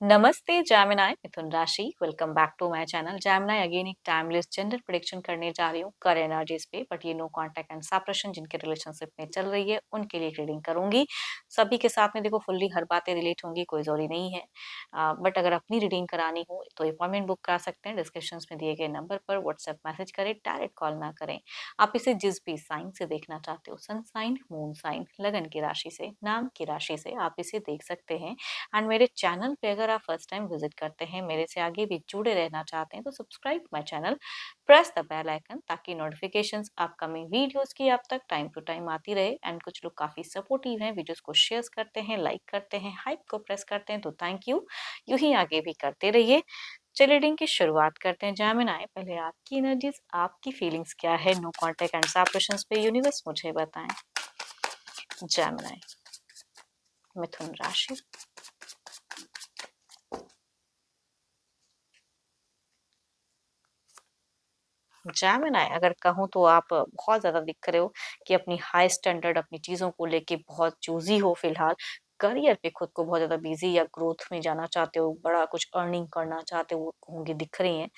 नमस्ते जैमिनाई मिथुन राशि। Welcome back to my channel Gemini. Again एक टाइमलेस जेंडर प्रेडिक्शन करने जा रही हूँ कर एनर्जीज पे, बट ये नो कांटेक्ट एंड सेपरेशन जिनके रिलेशनशिप में चल रही है उनके लिए रीडिंग करूंगी। सभी के साथ में देखो फुल्ली हर बातें रिलेट होंगी, कोई जरूरी नहीं है। बट अगर अपनी रीडिंग करानी हो तो अपॉइंटमेंट बुक करा सकते हैं। डिस्क्रिप्शन में दिए गए नंबर पर व्हाट्सएप मैसेज करें, डायरेक्ट कॉल ना करें। आप इसे जिस भी साइन से देखना चाहते हो, सन साइन, मून साइन, लगन की राशि से, नाम की राशि से, आप इसे देख सकते हैं। एंड मेरे चैनल पे अगर आप फर्स्ट टाइम विजिट करते हैं, मेरे से आगे भी जुड़े रहना चाहते हैं, तो subscribe my channel, press the bell icon, ताकि नोटिफिकेशंस अपकमिंग वीडियोस की आप तक टाइम टू टाइम आती रहे। एंड कुछ लोग काफी सपोर्टिव हैं, वीडियोस को शेयर करते हैं, लाइक करते हैं, हाइप को प्रेस करते हैं, तो थैंक यू। यूं ही आगे भी करते रहिए। चलिए रीडिंग की शुरुआत करते हैं। जैमिनाई, पहले आपकी एनर्जीज, आपकी फीलिंग्स क्या है नो कॉन्टेक्ट एंड सेपरेशंस पे, यूनिवर्स मुझे बताएं। जैमिनाई, मिथुन राशि। जेमिनी, अगर कहूँ तो आप बहुत ज़्यादा दिख रहे हो कि अपनी हाई स्टैंडर्ड, अपनी चीज़ों को लेके बहुत चूज़ी हो फिलहाल। करियर पे खुद को बहुत ज़्यादा बिजी या ग्रोथ में जाना चाहते हो, बड़ा कुछ अर्निंग करना चाहते हो होंगे, दिख रही हैं।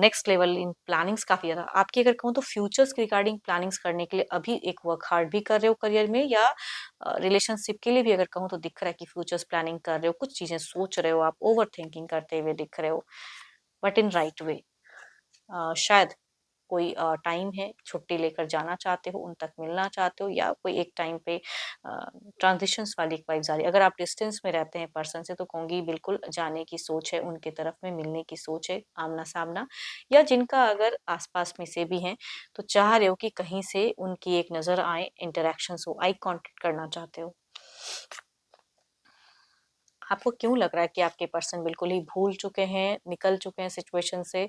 नेक्स्ट लेवल इन प्लानिंग्स काफ़ी ज़्यादा आपकी, अगर कहूँ तो फ्यूचर्स के रिगार्डिंग प्लानिंग्स करने के लिए अभी एक वर्क हार्ड भी कर रहे हो करियर में, या रिलेशनशिप के लिए भी अगर कहूँ तो दिख रहा है कि फ्यूचर्स प्लानिंग कर रहे हो, कुछ चीज़ें सोच रहे हो, आप ओवर थिंकिंग करते हुए दिख रहे हो, बट इन राइट वे। शायद कोई टाइम है, छुट्टी लेकर जाना चाहते हो, उन तक मिलना चाहते हो, या कोई एक टाइम पे ट्रांजिशंस वाली एक वाइब्स आ रही है। अगर आप डिस्टेंस में रहते हैं पर्सन से, तो कहूँगी बिल्कुल जाने की सोच है, उनके तरफ में मिलने की सोच है, आमना सामना। या जिनका अगर आसपास में से भी हैं, तो चाह रहे हो कि कहीं से उनकी एक नज़र आए, इंटरेक्शंस हो, आई कांटेक्ट करना चाहते हो। आपको क्यों लग रहा है कि आपके पर्सन बिल्कुल ही भूल चुके हैं, निकल चुके हैं सिचुएशन से,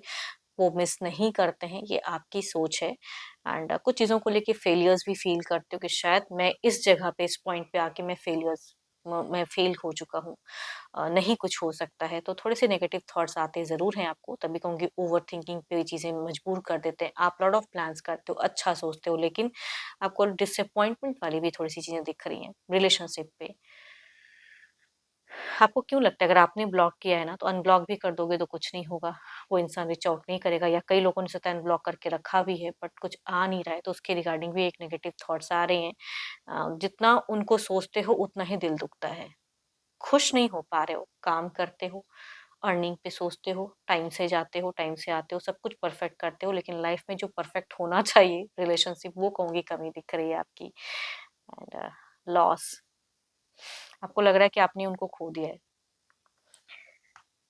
वो मिस नहीं करते हैं, ये आपकी सोच है। एंड कुछ चीज़ों को लेके फेलियर्स भी फील करते हो कि शायद मैं इस जगह पे, इस पॉइंट पे आके मैं फेल हो चुका हूँ, नहीं कुछ हो सकता है, तो थोड़े से नेगेटिव थॉट्स आते ज़रूर हैं आपको। तभी कहूँगी ओवर थिंकिंग पे ये चीज़ें मजबूर कर देते हैं। आप लॉट ऑफ प्लान्स करते हो, अच्छा सोचते हो, लेकिन आपको डिसअपॉइंटमेंट वाली भी थोड़ी सी चीज़ें दिख रही हैं रिलेशनशिप पे। आपको क्यों लगता है अगर आपने ब्लॉक किया है ना, तो अनब्लॉक भी कर दोगे तो कुछ नहीं होगा, वो इंसान रीच आउट नहीं करेगा, या कई लोगों ने सोचा अनब्लॉक करके रखा भी है बट कुछ आ नहीं रहा है, तो उसके रिगार्डिंग भी एक नेगेटिव थॉट्स आ रहे हैं। जितना उनको सोचते हो उतना ही दिल दुखता है, खुश नहीं हो पा रहे हो, काम करते हो, अर्निंग पे सोचते हो, टाइम से जाते हो, टाइम से आते हो, सब कुछ परफेक्ट करते हो, लेकिन लाइफ में जो परफेक्ट होना चाहिए रिलेशनशिप, वो कहूंगी कमी दिख रही है आपकी। एंड लॉस, आपको लग रहा है कि आपने उनको खो दिया है।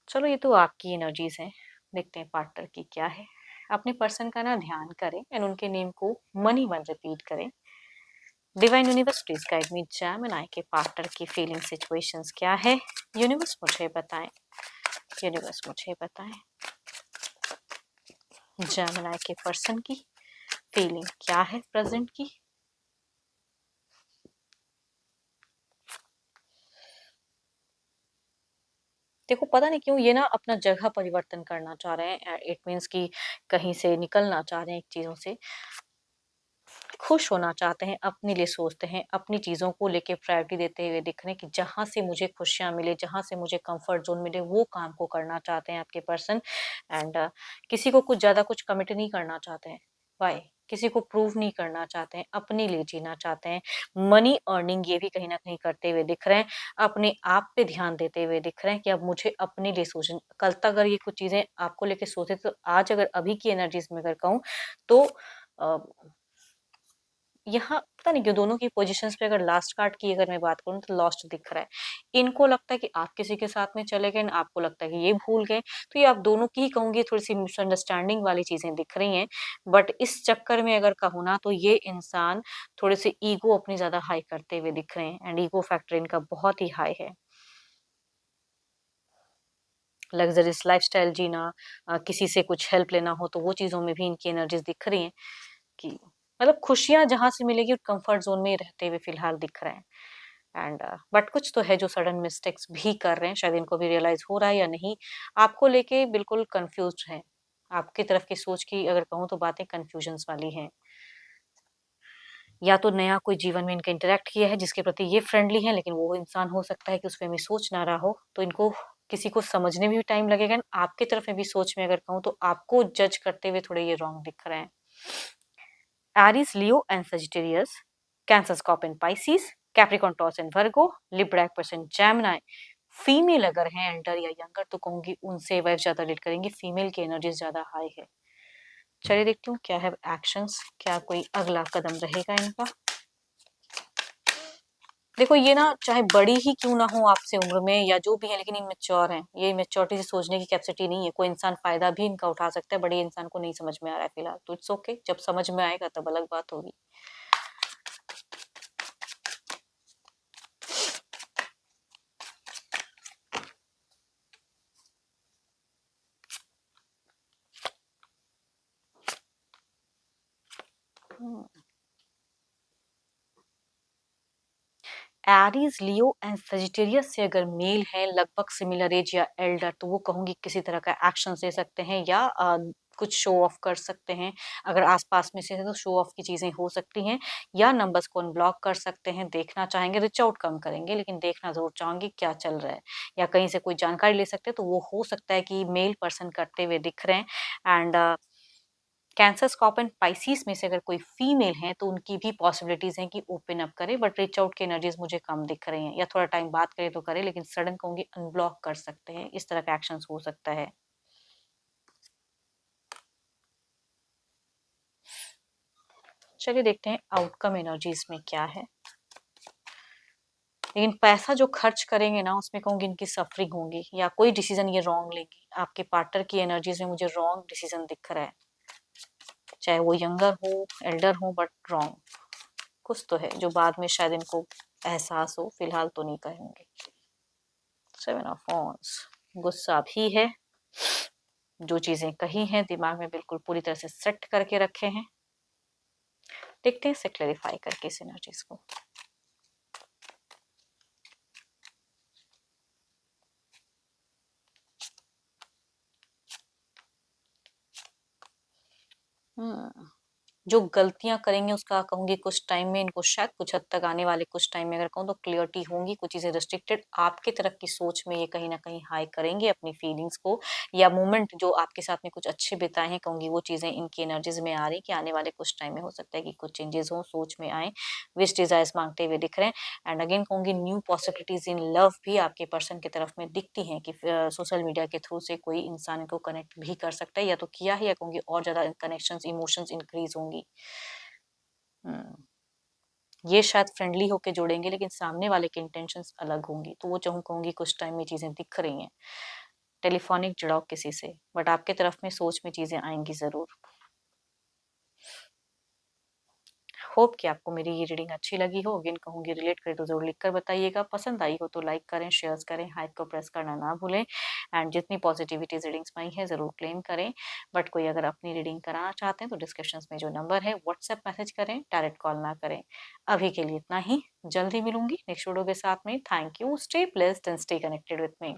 चलो ये तो आपकी एनर्जीज हैं, देखते हैं पार्टनर की क्या है। अपने पर्सन का ना ध्यान करें एंड उनके नेम को मन ही मन रिपीट करें। Divine universe please guide me, Gemini के पार्टनर की फीलिंग सिचुएशंस क्या है, यूनिवर्स मुझे बताएं। यूनिवर्स मुझे बताएं, जेमिनी के पर्सन की फीलिंग क्या है प्रेजेंट की। देखो पता नहीं क्यों ये ना अपना जगह परिवर्तन करना चाह रहे हैं, इट मीन्स कि कहीं से निकलना चाह रहे हैं एक चीजों से, खुश होना चाहते हैं, अपने लिए सोचते हैं, अपनी चीज़ों को लेके प्रायोरिटी देते हुए दिख रहे हैं कि जहाँ से मुझे खुशियाँ मिले, जहाँ से मुझे कंफर्ट ज़ोन मिले, वो काम को करना चाहते हैं आपके पर्सन। एंड किसी को कुछ ज़्यादा कुछ कमिट नहीं करना चाहते हैं। व्हाई? किसी को प्रूव नहीं करना चाहते हैं, अपने लिए जीना चाहते हैं। मनी अर्निंग ये भी कहीं न कहीं करते हुए दिख रहे हैं, अपने आप पे ध्यान देते हुए दिख रहे हैं कि अब मुझे अपने लिए सोचना, कल तक अगर ये कुछ चीज़ें आपको लेके सोचे, तो आज अगर अभी की एनर्जीज़ में अगर कहूँ तो अ यहाँ पता नहीं क्यों दोनों की पोजीशंस पे, अगर लास्ट कार्ड की अगर मैं बात करूँ तो लॉस्ट दिख रहा है। इनको लगता है कि आप किसी के साथ में चले गए एंड आपको लगता है कि ये भूल गए। तो ये आप दोनों की ही कहूँगी थोड़ी-सी मिसअंडरस्टैंडिंग वाली चीज़ें दिख रही हैं। बट इस चक्कर में अगर कहूँ ना, तो ये इंसान थोड़े-से ईगो अपनी ज़्यादा हाई करते हुए दिख रहे हैं एंड ईगो फैक्टर इनका बहुत ही हाई है। लग्ज़रियस लाइफ़स्टाइल जीना, किसी से कुछ हेल्प लेना हो तो वो चीज़ों में भी इनकी एनर्जीज़ दिख रही हैं कि मतलब खुशियाँ जहाँ से मिलेगी कंफर्ट ज़ोन में ही रहते हुए फ़िलहाल दिख रहे हैं। एंड बट कुछ तो है जो सडन मिस्टेक्स भी कर रहे हैं, शायद इनको भी रियलाइज़ हो रहा है या नहीं, आपको लेके बिल्कुल कन्फ्यूज़्ड हैं। आपकी तरफ की सोच की अगर कहूँ तो बातें कन्फ्यूजन्स वाली हैं। या तो नया कोई जीवन में इनका इंटरेक्ट किया है जिसके प्रति ये फ्रेंडली है, लेकिन वो इंसान हो सकता है कि उस वे में सोच ना रहा हो, तो इनको किसी को समझने में भी टाइम लगेगा। आपकी तरफ में भी सोच में अगर कहूँ तो आपको जज करते हुए थोड़े ये रॉन्ग दिख रहे हैं। Aries, Leo and Sagittarius, cancer, scorpion, Pisces, Capricorn, taurus and Virgo, Libra 1% Gemini. Female अगर हैं एल्डर या यंगर तो कहूंगी उनसे वाइफ ज्यादा रिलेट करेंगी, फीमेल की एनर्जीज ज्यादा हाई है। चलिए देखती हूँ क्या है एक्शंस, क्या कोई अगला कदम रहेगा इनका। देखो ये ना चाहे बड़ी ही क्यों ना हो आपसे उम्र में या जो भी है, लेकिन ये मेच्योर हैं, ये मेच्योरिटी से सोचने की कैपेसिटी नहीं है। कोई इंसान फायदा भी इनका उठा सकता है, बड़े इंसान को नहीं समझ में आ रहा है फिलहाल, तो इट्स ओके, जब समझ में आएगा तब अलग बात होगी। एरीज, लियो एंड सजिटेरियस से अगर मेल है लगभग सिमिलर एज या एल्डर, तो वो कहूंगी किसी तरह का एक्शन ले सकते हैं या कुछ शो ऑफ कर सकते हैं। अगर आसपास में से है तो शो ऑफ की चीजें हो सकती हैं, या नंबर्स को अनब्लॉक कर सकते हैं, देखना चाहेंगे, रिच आउट कम करेंगे लेकिन देखना जरूर चाहेंगे क्या चल रहा है, या कहीं से कोई जानकारी ले सकते हैं, तो वो हो सकता है कि मेल पर्सन करते हुए दिख रहे हैं। एंड कैंसर, स्कॉर्पियन, पाइसिस में से अगर कोई फीमेल है तो उनकी भी पॉसिबिलिटीज हैं कि ओपन अप करे, बट रीच आउट की एनर्जीज मुझे कम दिख रही हैं, या थोड़ा टाइम बात करे तो करे, लेकिन सडन कहूंगी अनब्लॉक कर सकते हैं, इस तरह का एक्शन हो सकता है। चलिए देखते हैं आउटकम एनर्जीज में क्या है। लेकिन पैसा जो खर्च करेंगे ना उसमें कहूंगी इनकी सफरिंग होंगी, या कोई डिसीजन ये रॉन्ग लेंगी। आपके पार्टनर की एनर्जीज में मुझे रॉन्ग डिसीजन दिख रहा है, चाहे वो यंगर हो एल्डर हो, बट रॉन्ग कुछ तो है जो बाद में शायद इनको एहसास हो, फिलहाल तो नहीं कहेंगे। 7 ऑफ वांड्स, गुस्सा भी है, जो चीजें कही हैं दिमाग में बिल्कुल पूरी तरह से सेट करके रखे हैं। देखते हैं इसे क्लेरिफाई करके इस एनर्जीज को। हम्म जो गलतियां करेंगे उसका कहूंगी कुछ टाइम में इनको शायद कुछ हद तक आने वाले कुछ टाइम में अगर कहूँ तो क्लियरिटी होंगी, कुछ चीजें रिस्ट्रिक्टेड आपके तरफ की सोच में ये कहीं ना कहीं हाई करेंगे अपनी फीलिंग्स को, या मोमेंट जो आपके साथ में कुछ अच्छे बिताए हैं कहूंगी वो चीजें इनकी एनर्जीज में आ रही कि आने वाले कुछ टाइम में हो सकता है कि कुछ चेंजेस हो, सोच में आए, विश डिजायर्स मांगते हुए दिख रहे हैं। एंड अगेन कहूंगी न्यू पॉसिबिलिटीज इन लव भी आपके पर्सन की तरफ में दिखती हैं कि सोशल मीडिया के थ्रू से कोई इंसान को कनेक्ट भी कर सकता है, या तो किया है, या कहूंगी और ज्यादा कनेक्शन इमोशंस इंक्रीज होंगी। हम्म, ये शायद फ्रेंडली होके जोड़ेंगे लेकिन सामने वाले के इंटेंशंस अलग होंगी, तो वो चाहूँ कहूंगी कुछ टाइम में चीजें दिख रही हैं, टेलीफोनिक जुड़ाव किसी से, बट आपके तरफ में सोच में चीजें आएंगी जरूर। होप कि आपको मेरी ये रीडिंग अच्छी लगी हो। अगेन कहूंगी रिलेट करे तो जरूर लिखकर बताइएगा, पसंद आई हो तो लाइक करें, शेयर करें, हाइप को प्रेस करना ना भूलें। एंड जितनी पॉजिटिविटी रीडिंग्स में आई है जरूर क्लेम करें। बट कोई अगर अपनी रीडिंग कराना चाहते हैं तो डिस्क्रिप्शन में जो नंबर है व्हाट्सएप मैसेज करें, डायरेक्ट कॉल ना करें। अभी के लिए इतना ही, जल्दी मिलूंगी नेक्स्ट वीडियो के साथ में। Thank you, stay blessed and stay connected with me.